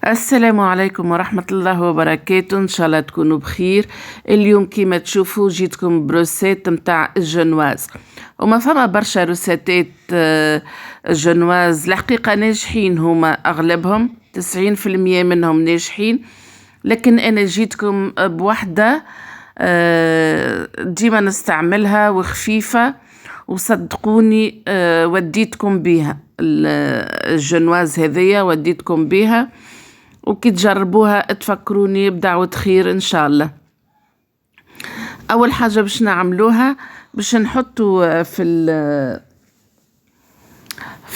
السلام عليكم ورحمة الله وبركاته. إن شاء الله تكونوا بخير. اليوم كيما تشوفوا جيتكم بروسيت متاع الجنواز، وما فما برشا روسيتات الجنواز الحقيقة ناجحين، هما أغلبهم 90% منهم ناجحين، لكن أنا جيتكم بوحدة ديما نستعملها وخفيفة، وصدقوني وديتكم بيها الجنواز هذية، وديتكم بيها وكي تجربوها تفكروني بدعوة خير إن شاء الله. أول حاجة باش نعملوها باش نحطوا في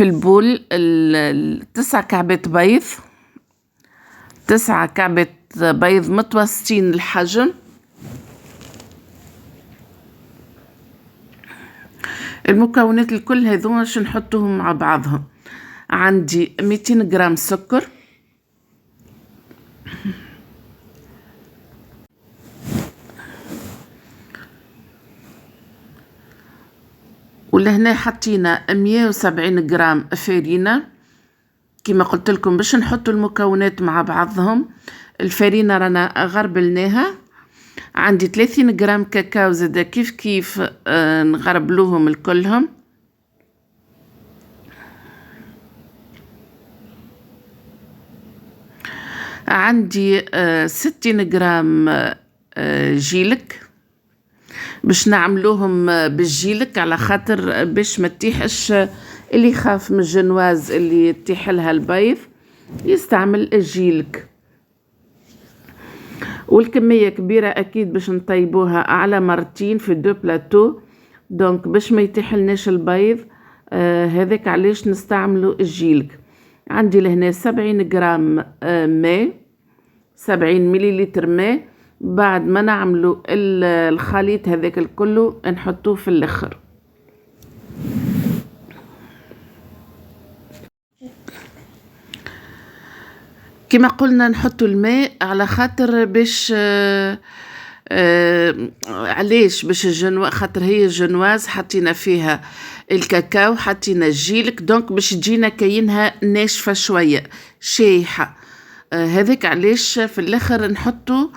البول 9 كعبات بيض، 9 كعبات بيض متوسطين الحجم. المكونات الكل هذوما باش نحطوهم مع بعضهم. عندي 200 جرام سكر، ولهنا حطينا 170 جرام فارينة. كما قلت لكم باش نحطوا المكونات مع بعضهم. الفارينة رانا غربلناها. عندي 30 جرام كاكاو زادا كيف كيف نغربلوهم الكلهم. عندي 60 جرام جيلك، باش نعملوهم بالجيلك على خاطر باش ما تطيحش. اللي يخاف من الجنواز اللي يطيح لها البيض يستعمل الجيلك. والكمية كبيرة أكيد باش نطيبوها على مرتين في 2 بلاتو، دونك باش ما يطيحلناش البيض. هذاك علاش نستعملوا الجيلك. عندي لهنا 70 جرام ماء، 70 مليلتر ماء. بعد ما نعملوا الخليط هذاك الكله نحطوه في الاخر. كما قلنا نحطوا الماء على خاطر باش علاش باش خاطر هي الجنواز حطينا فيها الكاكاو، حطينا الجيلك، دونك باش تجينا كاينها ناشفة شوية شايحة. هذاك علاش في الاخر نحطوا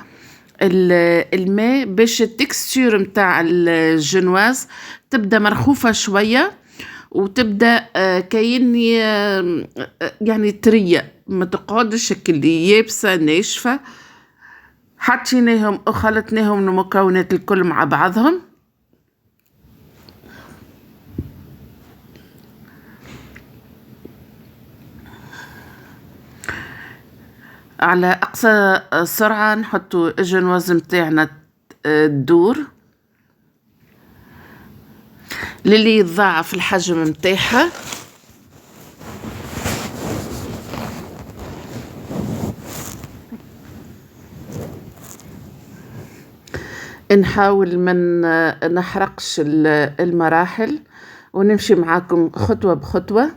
الماء باش التكستور متاع الجنواز تبدا مرخوفة شوية، وتبدا كاين يعني طرية، ما تقعدش اللي يابسة ناشفة. حطيناهم وخلطناهم المكونات الكل مع بعضهم. على أقصى سرعة نحطوا الجنواز متاعنا تدور للي يتضاعف الحجم متاعها. نحاول من نحرقش المراحل ونمشي معاكم خطوة بخطوة.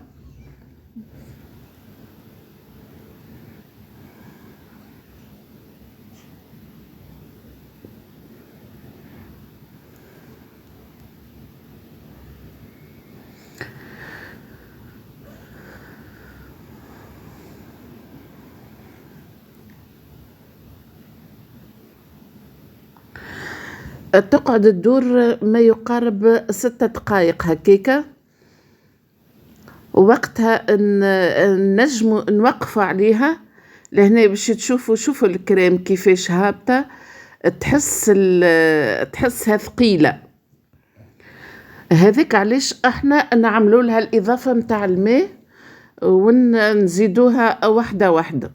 تقعد تدور ما يقارب 6 دقائق هكاكا، ووقتها نجموا نوقفوا عليها لهنا باش شوفوا الكريم كيفاش هابطة، تحسها ثقيلة. هذاك علاش احنا نعملوا لها الإضافة متاع الماء ونزيدوها واحدة واحدة.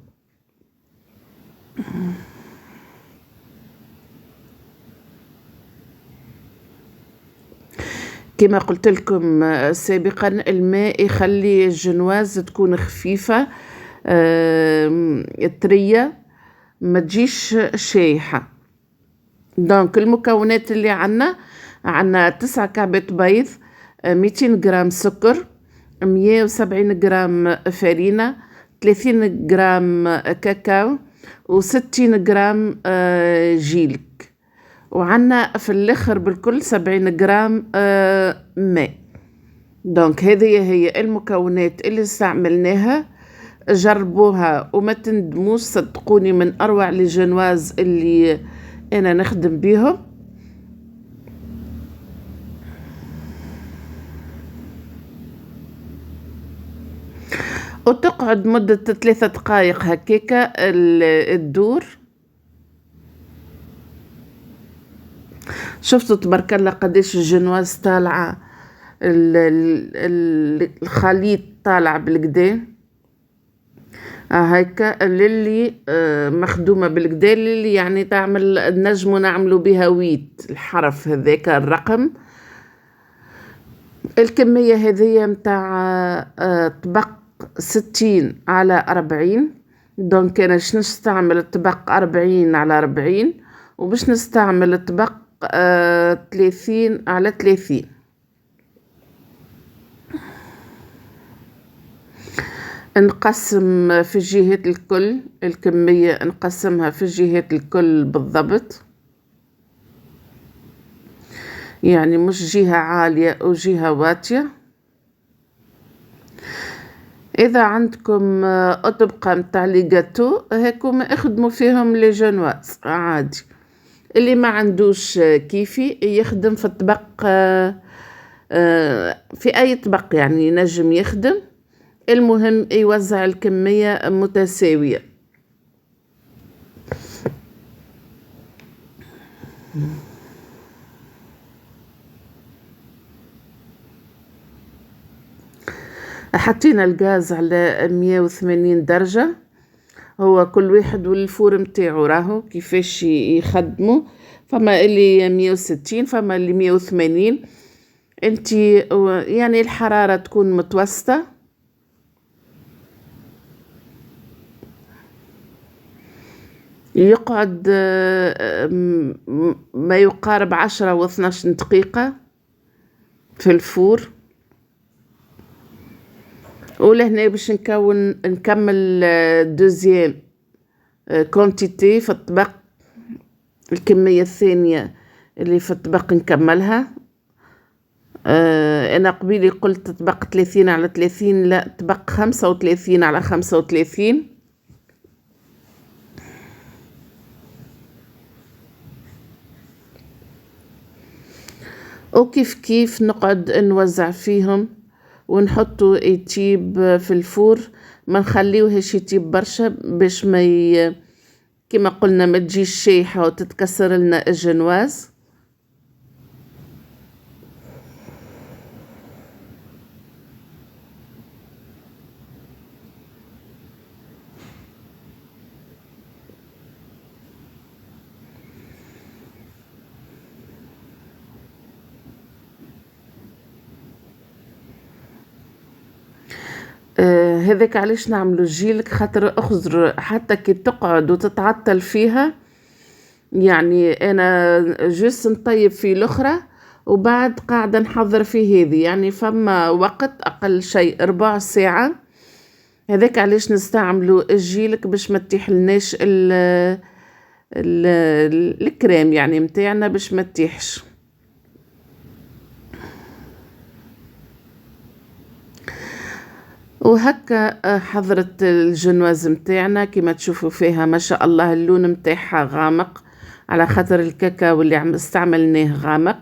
كما قلت لكم سابقا الماء يخلي الجنواز تكون خفيفة طرية، ما تجيش شايحة. دونك المكونات اللي عنا 9 كعبات بيض، 200 جرام سكر، 170 جرام فارينة، 30 جرام كاكاو، و60 جرام جيلك، وعنا في الاخر بالكل 70 جرام ماء. دونك هذه هي المكونات اللي استعملناها جربوها وما تندموش، صدقوني من اروع لي جنواز اللي انا نخدم بيهم. وتقعد مدة 3 دقايق هكاكا الدور. شفتوا تبارك الله قديش الجنواز طالعة، الخليط طالع بالكدا هكا، للي مخدومة بالكدا، للي يعني تعمل نجمو نعملوا بها ويت الحرف هذاك الرقم. الكمية هذه متاع طبق 60/40. دونك انا باش نستعمل الطبق 40/40، وباش نستعمل الطبق 30/30. نقسم في الجهات الكل الكمية، نقسمها في الجهات الكل بالضبط، يعني مش جهة عالية أو جهة واطية. إذا عندكم أطبقة متاع لي جاتو هاكم اخدموا فيهم لي جنواز عادي. اللي ما عندوش كيفي يخدم في الطبق، في أي طبق يعني ينجم يخدم، المهم يوزع الكمية متساوية. حطينا الغاز على 180 درجة، هو كل واحد والفور متاعو راهو كيفاش يخدموا، فما اللي 160 فما اللي 180. انتي يعني الحرارة تكون متوسطة. يقعد ما يقارب 10 و12 دقيقة في الفور. ولهنا باش نكمل دوزيام كونتيتي في الطبق، الكمية الثانية اللي في الطبق نكملها. انا قبيلي قلت طبق 30/30، لا طبق 35/35. وكيف كيف نقعد نوزع فيهم ونحطو يطيب في الفور، ما نخليوهش يطيب برشا باش ما كما قلنا ما تجيش شايحة وتتكسر لنا الجنواز. هذاك علاش نعملو جيلك، خاطر اخزر حتى كي تقعد وتتعطل فيها، يعني انا جوست نطيب في الاخرى وبعد قاعدة نحضر في هذه، يعني فما وقت اقل شيء 4 ساعة. هذاك علاش نستعملو الجيلك باش ما تيحلناش الكريم يعني متاعنا باش ما تيحش. وهكا حضرت الجنواز متاعنا كما تشوفوا فيها ما شاء الله اللون متاعها غامق على خاطر الكاكاو اللي استعملناه غامق.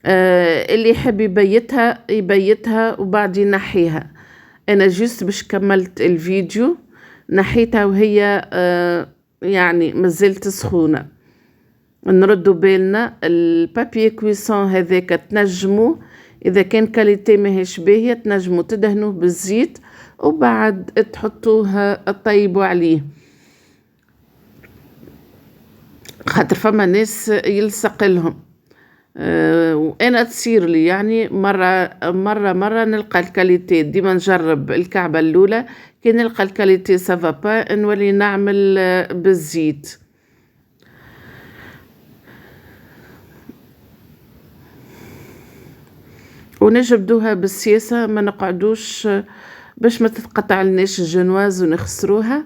اللي يحب يبيتها يبيتها وبعد ينحيها. انا جست باش كملت الفيديو نحيتها وهي يعني مازالت سخونة. نردوا بالنا البابي كويسون هذاك تنجموا اذا كان كاليتي ماهيش باهية تنجموا تدهنوه بالزيت وبعد تحطوه تطيبوا عليه، خاطر فما ناس يلصق لهم. وانا تصير لي يعني مرة نلقى الكاليتي، ديما نجرب الكعبة الاولى كي نلقى الكاليتي سافا با نولي نعمل بالزيت. ونجبدوها بالسياسة، ما نقعدوش باش ما تتقطع لناش الجنواز ونخسروها.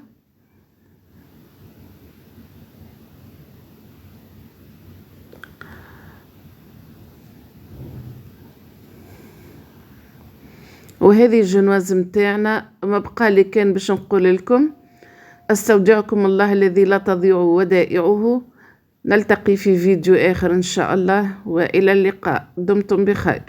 وهذه الجنواز متاعنا. ما بقى لي كان باش نقول لكم استودعكم الله الذي لا تضيع ودائعه. نلتقي في فيديو آخر إن شاء الله، وإلى اللقاء. دمتم بخير.